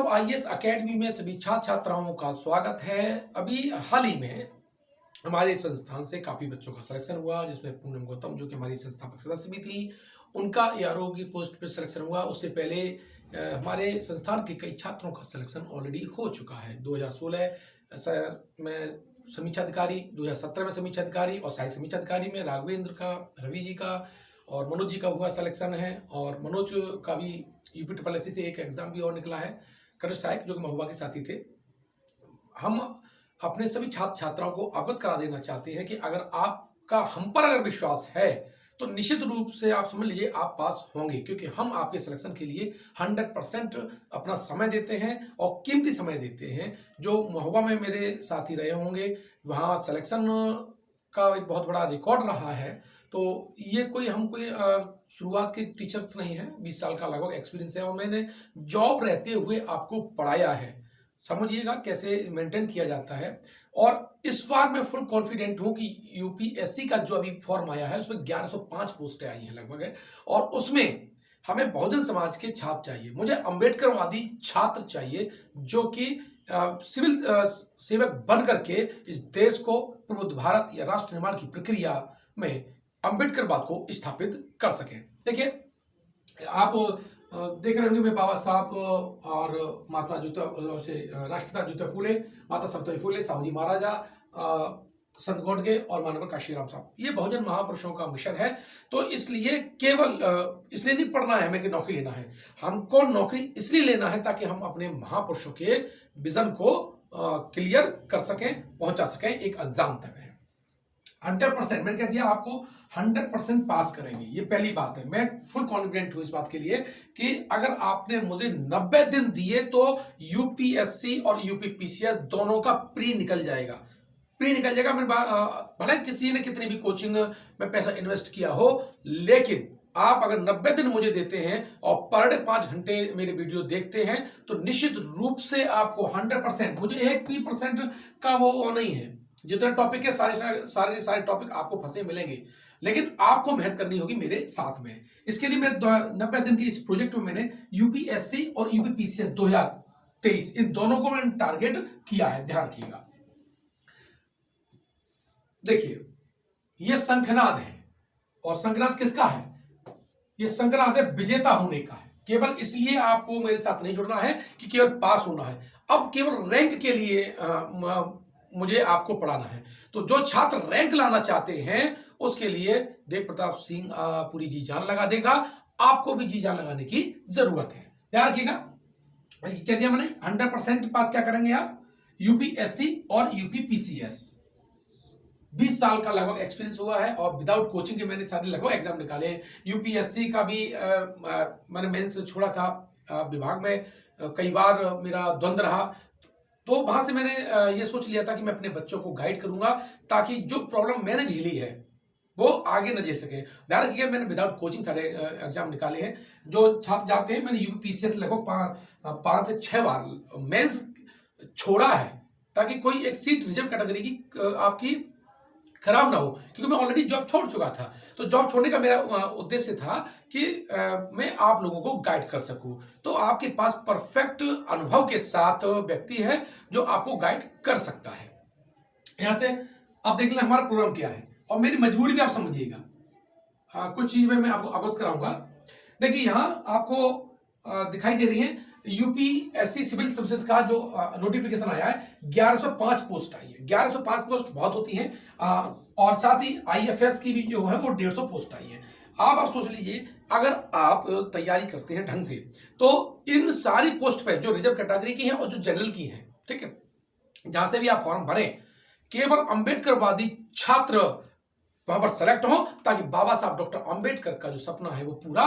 वैभव IAS academy में सभी छात्र छात्राओं का स्वागत है। अभी हाल ही में हमारे संस्थान से काफी बच्चों का सिलेक्शन हुआ, जिसमें पूनम गौतम जो कि हमारी संस्थापक सदस्य भी थी, उनका एआरओ की पोस्ट पे सिलेक्शन हुआ। उससे पहले हमारे संस्थान के कई छात्रों का सिलेक्शन ऑलरेडी हो चुका है। 2016 में समीक्षा अधिकारी, 2017 में समीक्षा अधिकारी और सहायक समीक्षा अधिकारी में राघवेंद्र का, रवि जी का और मनोज जी का हुआ सिलेक्शन है। और मनोज का भी यूपी से एक एग्जाम भी और निकला है, कृष्ण सहायक, जो कि महुआ के साथी थे। हम अपने सभी छात्र छात्राओं को अवगत करा देना चाहते हैं कि अगर आपका हम पर अगर विश्वास है तो निश्चित रूप से आप समझ लीजिए आप पास होंगे, क्योंकि हम आपके सिलेक्शन के लिए 100% अपना समय देते हैं और कीमती समय देते हैं। जो महुआ में मेरे साथी रहे होंगे, वहाँ सिलेक्शन का एक बहुत बड़ा रिकॉर्ड रहा है। तो ये कोई शुरुआत के टीचर्स नहीं है, 20 साल का लगभग एक्सपीरियंस है और मैंने जॉब रहते हुए आपको पढ़ाया है। समझिएगा कैसे मेंटेन किया जाता है। और इस बार मैं फुल कॉन्फिडेंट हूं कि यूपीएससी का जो अभी फॉर्म आया है उसमें 1105 पोस्टें आई हैं लगभग है, और उसमें हमें बहुजन समाज के छात्र चाहिए, मुझे अंबेडकरवादी छात्र चाहिए जो कि सिविल सेवक बन करके इस देश को प्रबुद्ध भारत या राष्ट्र निर्माण की प्रक्रिया में अंबेडकरवाद को स्थापित कर सके। देखिए, आप देख रहे होंगे मैं बाबा साहब और माता राष्ट्रपिता ज्योतिबा फूले, माता सावित्रीबाई फूले, साहू जी महाराजा, संत गौडगे और मानव काशीराम साहब, ये बहुजन महापुरुषों का मिशन है। तो इसलिए केवल इसलिए नहीं पढ़ना है हमें कि नौकरी लेना है, हमको नौकरी इसलिए लेना है ताकि हम अपने महापुरुषों के विजन को क्लियर कर सकें, पहुंचा सकें एक अंजाम तक है। 100% मैंने कह दिया आपको 100% पास करेंगे, ये पहली बात है। मैं फुल कॉन्फिडेंट हूं इस बात के लिए कि अगर आपने मुझे 90 दिन दिए तो यूपीएससी और यूपीपीसीएस दोनों का प्री निकल जाएगा। मैं भले किसी ने कितनी भी कोचिंग में पैसा इन्वेस्ट किया हो, लेकिन आप अगर 90 दिन मुझे देते हैं और पर डे 5 घंटे मेरे वीडियो देखते हैं तो निश्चित रूप से आपको 100%, मुझे 1% का वो नहीं है, जितने टॉपिक है सारे टॉपिक आपको फंसे मिलेंगे, लेकिन आपको मेहनत करनी होगी मेरे साथ में। इसके लिए मैं 90 दिन के इस प्रोजेक्ट में मैंने यूपीएससी और यूपीपीसीएस 2023 इन दोनों को मैंने टारगेट किया है, ध्यान रखिएगा। देखिए, यह शंखनाद है, और शंखनाद किसका है? यह शंखनाद है विजेता होने का है। केवल इसलिए आपको मेरे साथ नहीं जुड़ना है कि केवल पास होना है, अब केवल रैंक के लिए मुझे आपको पढ़ाना है। तो जो छात्र रैंक लाना चाहते हैं उसके लिए देव प्रताप सिंह पूरी जी जान लगा देगा, आपको भी जी जान लगाने की जरूरत है। ध्यान रखिएगा, कह दिया मैंने 100% पास क्या करेंगे आप? यूपीएससी और यूपीपीसीएस। 20 साल का लगभग एक्सपीरियंस हुआ है और विदाउट कोचिंग के मैंने सारे लगभग एग्जाम निकाले हैं। यूपीएससी का भी मैंने मेंस छोड़ा था विभाग में, कई बार मेरा द्वंद्व रहा, तो वहां से मैंने ये सोच लिया था कि मैं अपने बच्चों को गाइड करूंगा ताकि जो प्रॉब्लम मैंने झेली है वो आगे न झेल सके। ध्यान रखिएगा, मैंने विदाउट कोचिंग सारे एग्जाम निकाले हैं। जो छात्र जानते हैं, मैंने यूपीपीसीएस लगभग 5 से 6 बार मेंस छोड़ा है ताकि कोई एक सीट रिजर्व कैटेगरी की आपकी खराब ना हो, क्योंकि मैं ऑलरेडी जॉब छोड़ चुका था। तो जॉब छोड़ने का मेरा उद्देश्य था कि मैं आप लोगों को गाइड कर सकूं। तो आपके पास परफेक्ट अनुभव के साथ व्यक्ति है जो आपको गाइड कर सकता है। यहां से आप देख लें हमारा प्रोग्राम क्या है, और मेरी मजबूरी भी आप समझिएगा। कुछ चीज में मैं आपको अवगत कराऊंगा। देखिए, यहां आपको दिखाई दे रही है यूपीएससी सिविल सर्विसेज का जो नोटिफिकेशन आया है, 1105 पोस्ट आई है। 1105 पोस्ट बहुत होती हैं, और साथ ही आईएफएस की भी जो है वो 150 पोस्ट आई है। आप सोच लीजिए, अगर आप तैयारी करते हैं ढंग से तो इन सारी पोस्ट पे जो रिजर्व कैटेगरी की है और जो जनरल की है, ठीक है, जहां से भी आप फॉर्म भरें, केवल अंबेडकरवादी छात्र वहां पर सेलेक्ट हो ताकि बाबा साहब डॉक्टर अंबेडकर का जो सपना है वो पूरा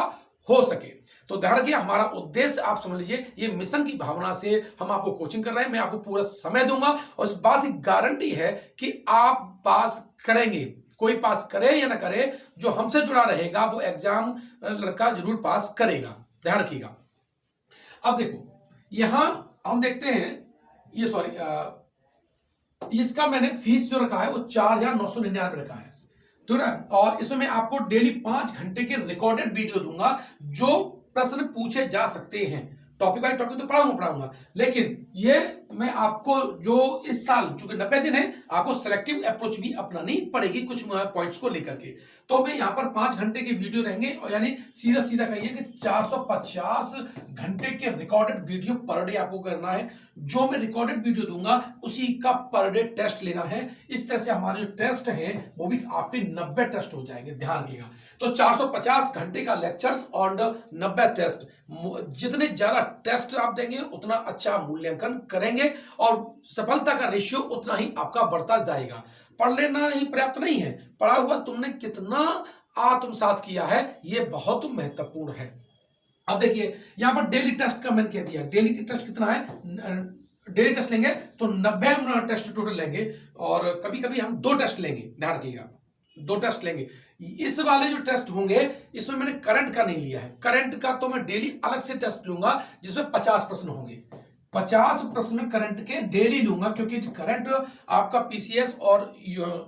हो सके। तो ध्यान रखिए, हमारा उद्देश्य आप समझ लीजिए, ये मिशन की भावना से हम आपको कोचिंग कर रहे हैं। मैं आपको पूरा समय दूंगा और इस बात की गारंटी है कि आप पास करेंगे। कोई पास करे या ना करे, जो हमसे जुड़ा रहेगा वो एग्जाम लड़का जरूर पास करेगा। ध्यान रखिएगा। अब देखो, यहां हम देखते हैं, ये इसका मैंने फीस जो रखा है वो 4,999 रखा है, तो ना, और इसमें मैं आपको डेली 5 घंटे के रिकॉर्डेड वीडियो दूंगा जो प्रश्न पूछे जा सकते हैं। टॉपिक वाइज टॉपिक तो पढ़ाऊंगा, लेकिन ये मैं आपको जो इस साल चूंकि 90 दिन है, आपको सेलेक्टिव अप्रोच भी अपनानी पड़ेगी कुछ पॉइंट्स को लेकर के। तो मैं यहाँ पर 5 घंटे के वीडियो रहेंगे, और यानी सीधा सीधा कहिए कि 450 घंटे के रिकॉर्डेड वीडियो पर डे आपको करना है। जो मैं रिकॉर्डेड वीडियो दूंगा उसी का पर डे टेस्ट लेना है। इस तरह से हमारे जो टेस्ट हैं वो भी आपके 90 टेस्ट हो जाएंगे, ध्यान रखिएगा। तो 450 घंटे का लेक्चर्स और 90 टेस्ट, जितने ज्यादा टेस्ट आप देंगे उतना अच्छा मूल्यांकन करेंगे और सफलता का रेशियो उतना ही आपका बढ़ता जाएगा। पढ़ लेना ही पर्याप्त नहीं है, पढ़ा हुआ तुमने कितना आत्मसात किया है ये बहुत महत्वपूर्ण है। अब देखिए यहां पर डेली टेस्ट का मैंने कह दिया, डेली टेस्ट कितना है, डेली टेस्ट लेंगे तो 90 टेस्ट टोटल लेंगे, और कभी कभी हम 2 टेस्ट लेंगे, ध्यान रखिएगा 2 टेस्ट लेंगे। इस वाले जो टेस्ट होंगे इसमें मैंने करंट का नहीं लिया है, करंट का तो मैं डेली अलग से टेस्ट लूंगा जिसमें 50 प्रश्न होंगे, 50 प्रश्न करंट के डेली लूंगा, क्योंकि करंट आपका पीसीएस और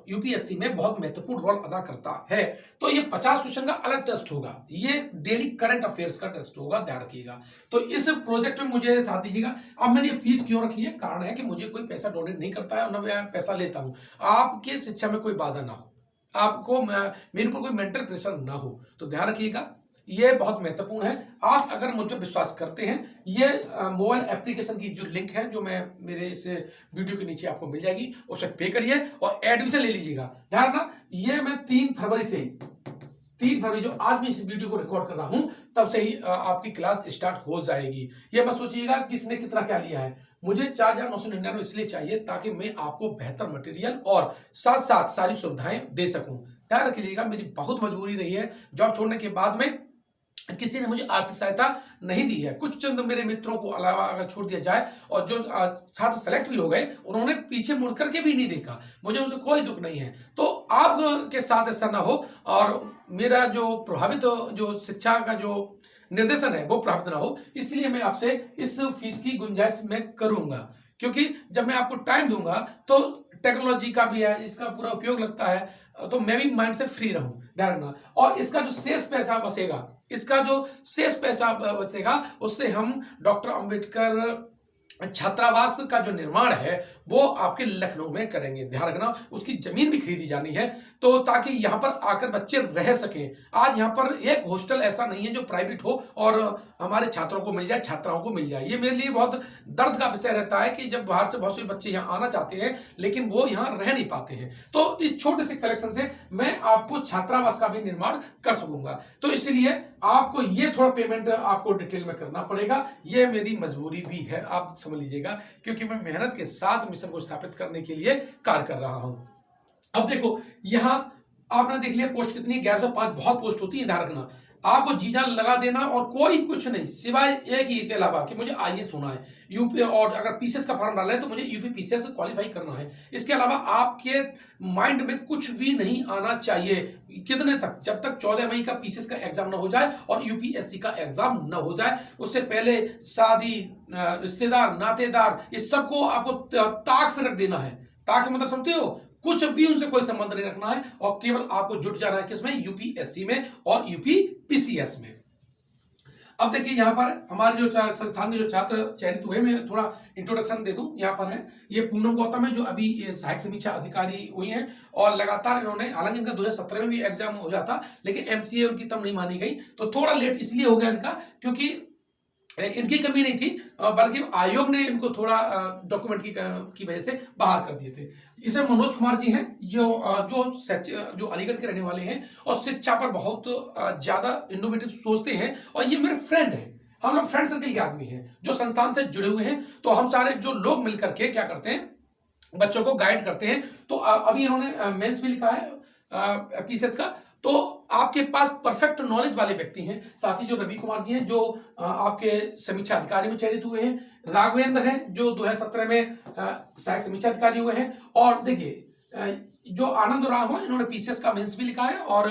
यूपीएससी में बहुत महत्वपूर्ण रोल अदा करता है। तो ये 50 क्वेश्चन का अलग टेस्ट होगा, ये डेली करंट अफेयर्स का टेस्ट होगा, ध्यान रखिएगा। तो इस प्रोजेक्ट में मुझे साथ दीजिएगा। अब मैंने ये फीस क्यों रखी है, कारण है कि मुझे कोई पैसा डोनेट नहीं करता है और ना मैं पैसा लेता हूं, आपके शिक्षा में कोई बाधा ना हो, आपको मेरे ऊपर कोई मेंटल प्रेशर ना हो, तो ध्यान रखिएगा, ये बहुत महत्वपूर्ण है। आप अगर मुझ पर विश्वास करते हैं, ये मोबाइल एप्लीकेशन की जो लिंक है जो मैं मेरे इस वीडियो के नीचे आपको मिल जाएगी, उसे पे करिए और एडमिशन ले लीजिएगा। ध्यान रखना, ये मैं 3 फरवरी जो आज मैं इस वीडियो को रिकॉर्ड कर रहा हूं तब से ही आपकी क्लास स्टार्ट हो जाएगी। ये मत सोचिएगा किसने कितना क्या लिया है, मुझे 4,999 इसलिए चाहिए ताकि मैं आपको बेहतर मटेरियल और साथ साथ सारी सुविधाएं दे सकूं। ध्यान रखिएगा, मेरी बहुत मजबूरी रही है, जॉब छोड़ने के बाद में किसी ने मुझे आर्थिक सहायता नहीं दी है। कुछ चंद मेरे मित्रों को अलावा अगर छोड़ दिया जाए, और जो छात्र सेलेक्ट भी हो गए उन्होंने पीछे मुड़ करके भी नहीं देखा, मुझे उनसे कोई दुख नहीं है। तो आपके साथ ऐसा ना हो और मेरा जो प्रभावित जो शिक्षा का जो निर्देशन है वो प्रभावित ना हो, इसलिए मैं आपसे इस फीस की गुंजाइश मैं करूंगा, क्योंकि जब मैं आपको टाइम दूंगा तो टेक्नोलॉजी का भी है, इसका पूरा उपयोग लगता है, तो मैं भी माइंड से फ्री रहूं, ध्यान रखना। और इसका जो शेष पैसा बचेगा, उससे हम डॉक्टर अंबेडकर छात्रावास का जो निर्माण है वो आपके लखनऊ में करेंगे, ध्यान रखना। उसकी जमीन भी खरीदी जानी है, तो ताकि यहाँ पर आकर बच्चे रह सकें। आज यहाँ पर एक हॉस्टल ऐसा नहीं है जो प्राइवेट हो और हमारे छात्रों को मिल जाए, छात्राओं को मिल जाए। ये मेरे लिए बहुत दर्द का विषय रहता है कि जब बाहर से बहुत से बच्चे यहाँ आना चाहते हैं लेकिन वो यहाँ रह नहीं पाते हैं। तो इस छोटे से कलेक्शन से मैं आपको छात्रावास का भी निर्माण कर सकूंगा, तो इसलिए आपको ये थोड़ा पेमेंट आपको डिटेल में करना पड़ेगा, ये मेरी मजबूरी भी है, आप समझ लीजिएगा, क्योंकि मैं मेहनत के साथ मिशन को स्थापित करने के लिए कार्य कर रहा हूं। अब देखो यहां आपने देख लिया पोस्ट कितनी, 1105 बहुत पोस्ट होती है, ध्यान रखना। आपको जी जान लगा देना और कोई कुछ नहीं सिवाय एक ही के अलावा कि मुझे आईएएस होना है यूपी, और अगर पीसीएस का फॉर्म डाला है तो मुझे यूपी पीसीएस क्वालिफाई करना है। इसके अलावा आपके माइंड में कुछ भी नहीं आना चाहिए। कितने तक, जब तक 14 मई का पीसीएस का एग्जाम ना हो जाए और यूपीएससी का एग्जाम ना हो जाए, उससे पहले शादी, रिश्तेदार, नातेदार, इस सबको आपको ताक पे रख देना है। ताक मतलब समझते हो, कुछ भी उनसे कोई संबंध नहीं रखना है और केवल आपको जुट जाना है किसमें, यूपीएससी में और यूपी पीसीएस में। अब देखिए यहाँ पर हमारे जो संस्थान में जो छात्र चयनित हुए, मैं थोड़ा इंट्रोडक्शन दे दूं। यहाँ पर है ये पूनम गौतम है जो अभी सहायक समीक्षा अधिकारी हुई हैं, और लगातार इन्होंने, हालांकि इनका 2017 में भी एग्जाम हो जाता लेकिन एमसीए उनकी तब नहीं मानी गई, तो थोड़ा लेट इसलिए हो गया इनका, क्योंकि इनकी कमी नहीं थी बल्कि आयोग ने इनको थोड़ा डॉक्यूमेंट की वजह से बाहर कर दिए थे। इसे मनोज कुमार जी हैं जो अलीगढ़ के रहने वाले हैं और शिक्षा पर बहुत ज्यादा इनोवेटिव सोचते हैं, और ये मेरे फ्रेंड हैं, हम लोग फ्रेंड सर्कल के आदमी हैं जो संस्थान से जुड़े हुए हैं। तो हम सारे जो लोग मिलकर के क्या करते हैं, बच्चों को गाइड करते हैं। तो अभी इन्होंने मेंस भी लिखा है पीसीएस का, तो आपके पास परफेक्ट नॉलेज वाले व्यक्ति हैं। साथ ही जो रवि कुमार जी हैं जो आपके समीक्षा अधिकारी में चयनित हुए हैं, राघवेंद्र हैं जो 2017 में सहायक समीक्षा अधिकारी हुए हैं, और देखिए जो आनंद राव हैं इन्होंने पीसीएस का मेंस भी लिखा है और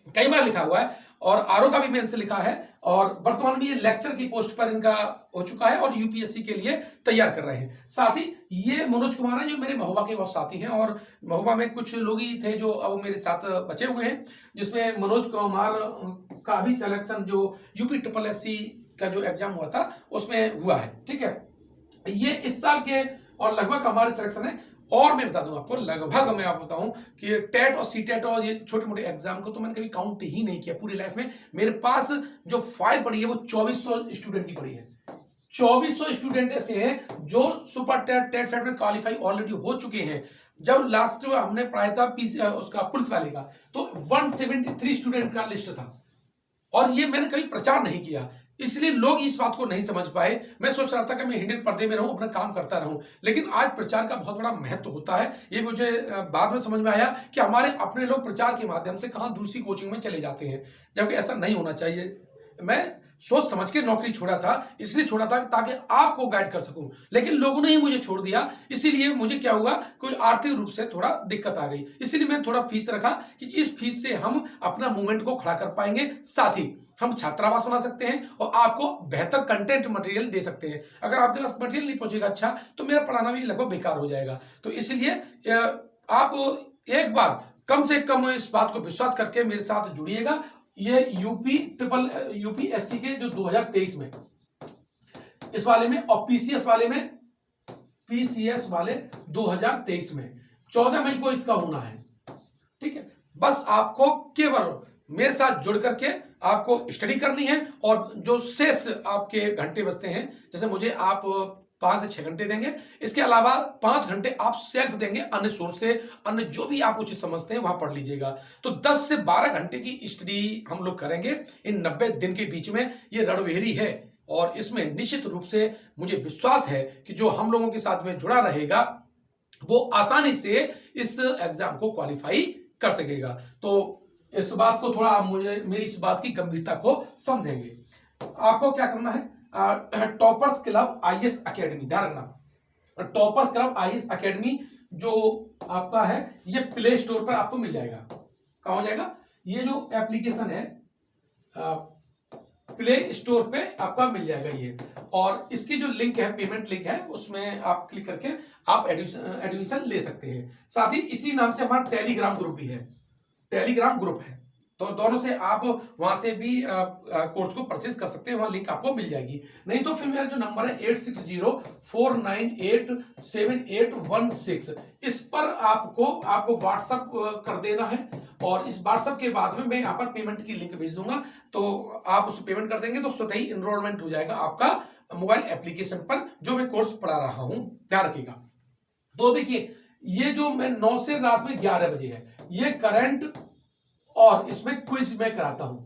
कई बार लिखा हुआ है, और आरओ का भी मेंस लिखा है, और वर्तमान में ये लेक्चर की पोस्ट पर इनका हो चुका है और यूपीएससी के लिए तैयार कर रहे हैं। साथ ही ये मनोज कुमार है जो मेरे महोबा के बहुत साथी हैं, और महोबा में कुछ लोग ही थे जो अब मेरे साथ बचे हुए हैं, जिसमें मनोज कुमार का भी सिलेक्शन जो यूपी SSSC का जो एग्जाम हुआ था उसमें हुआ है। ठीक है, ये इस साल के और लगभग हमारे सिलेक्शन है। और मैं बता दूं आपको, लगभग मैं आपको बताऊं कि टेट और सीटेट और ये छोटे मोटे एग्जाम को तो मैंने कभी काउंट ही नहीं किया पूरी लाइफ में। मेरे पास जो फाइल पड़ी है वो 2400 स्टूडेंट की पड़ी है। 2400 स्टूडेंट ऐसे हैं जो सुपर टेट, टेट फेट में क्वालिफाई ऑलरेडी हो चुके हैं। जब लास्ट हमने पढ़ाया था उसका पुलिस वाले का, तो 173 स्टूडेंट का लिस्ट था, और ये मैंने कभी प्रचार नहीं किया, इसलिए लोग इस बात को नहीं समझ पाए। मैं सोच रहा था कि मैं हिंदी पर्दे में रहूं, अपना काम करता रहूं, लेकिन आज प्रचार का बहुत बड़ा महत्व होता है। ये मुझे बाद में समझ में आया कि हमारे अपने लोग प्रचार के माध्यम से कहां दूसरी कोचिंग में चले जाते हैं, जबकि ऐसा नहीं होना चाहिए। मैं सोच समझ के नौकरी छोड़ा था, इसलिए छोड़ा था ताकि आपको गाइड कर सकूं, लेकिन लोगों ने ही मुझे छोड़ दिया। इसीलिए मुझे क्या हुआ, कुछ आर्थिक रूप से थोड़ा दिक्कत आ गई, इसीलिए मैंने थोड़ा फीस रखा कि इस फीस से हम अपना मूवमेंट को खड़ा कर पाएंगे, साथ ही हम छात्रावास बना सकते हैं और आपको बेहतर कंटेंट मटेरियल दे सकते हैं। अगर आपके पास मटेरियल नहीं पहुंचेगा अच्छा, तो मेरा पढ़ाना भी लगभग बेकार हो जाएगा। तो इसलिए आप एक बार कम से कम इस बात को विश्वास करके मेरे साथ जुड़िएगा। ये यूपीएससी के जो 2023 में इस वाले में, और पीसीएस वाले 2023 में 14 मई को इसका होना है। ठीक है, बस आपको केवल मेरे साथ जुड़ करके आपको स्टडी करनी है, और जो शेष आपके घंटे बचते हैं, जैसे मुझे आप 5 से 6 घंटे देंगे, इसके अलावा 5 घंटे आप सेल्फ देंगे, अन्य सोर्स से, अन्य जो भी आप उचित समझते हैं वहां पढ़ लीजिएगा। तो 10 से 12 घंटे की स्टडी हम लोग करेंगे इन 90 दिन के बीच में। ये रणभेरी है, और इसमें निश्चित रूप से मुझे विश्वास है कि जो हम लोगों के साथ में जुड़ा रहेगा वो आसानी से इस एग्जाम को क्वालिफाई कर सकेगा। तो इस बात को थोड़ा आप मुझे मेरी इस बात की गंभीरता को समझेंगे। आपको क्या करना है, टॉपर्स क्लब आईएएस एकेडमी, ध्यान रखना, टॉपर्स क्लब आईएएस एकेडमी जो आपका है, ये प्ले स्टोर पर आपको मिल जाएगा। कहां हो जाएगा, ये जो एप्लीकेशन है प्ले स्टोर पे आपका मिल जाएगा ये, और इसकी जो लिंक है, पेमेंट लिंक है, उसमें आप क्लिक करके आप एडमिशन ले सकते हैं। साथ ही इसी नाम से हमारा टेलीग्राम ग्रुप भी है, टेलीग्राम ग्रुप है, तो दोनों से आप वहां से भी कोर्स को परचेज कर सकते हैं, वहां लिंक आपको मिल जाएगी। नहीं तो फिर मेरा जो नंबर है 8604987816, इस पर आपको व्हाट्सएप कर देना है, और इस व्हाट्सएप के बाद में मैं यहाँ पर पेमेंट की लिंक भेज दूंगा, तो आप उस पेमेंट कर देंगे तो स्वतः ही इनरोलमेंट हो जाएगा आपका मोबाइल एप्लीकेशन पर, जो मैं कोर्स पढ़ा रहा हूं, ध्यान रखिएगा। तो देखिए, ये जो मैं 9 से रात में 11 बजे है, ये करंट और इसमें क्विज मैं कराता हूं।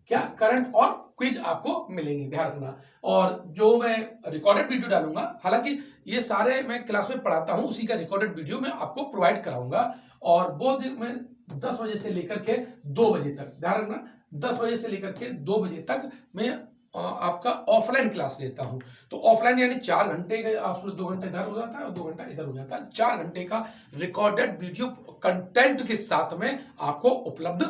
क्या, करंट और क्विज आपको मिलेंगे, ध्यान रखना। और जो मैं रिकॉर्डेड वीडियो डालूंगा, हालांकि ये सारे मैं क्लास में पढ़ाता हूं, उसी का रिकॉर्डेड वीडियो मैं आपको प्रोवाइड कराऊंगा, और वो मैं 10 बजे से लेकर के 2 बजे तक, ध्यान रखना, 10 बजे से लेकर के 2 बजे तक मैं आपका ऑफलाइन क्लास लेता हूं। तो ऑफलाइन यानी 4 घंटे का, आप 2 घंटे इधर हो जाता है और 2 घंटा इधर हो जाता है, 4 घंटे का रिकॉर्डेड वीडियो कंटेंट के साथ में आपको उपलब्ध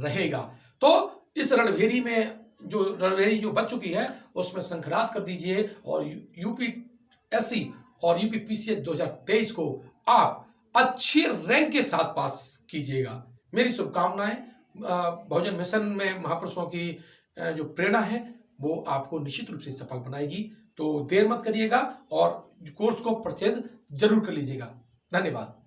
रहेगा। तो इस रणभेरी में जो बच चुकी है उसमें शंखनाद कर दीजिए, और यूपीएससी और यूपीपीसीएस 2023 को आप अच्छी रैंक के साथ पास कीजिएगा। मेरी शुभकामनाएं। बहुजन मिशन में महापुरुषों की जो प्रेरणा है वो आपको निश्चित रूप से सफल बनाएगी। तो देर मत करिएगा और कोर्स को परचेज जरूर कर लीजिएगा। धन्यवाद।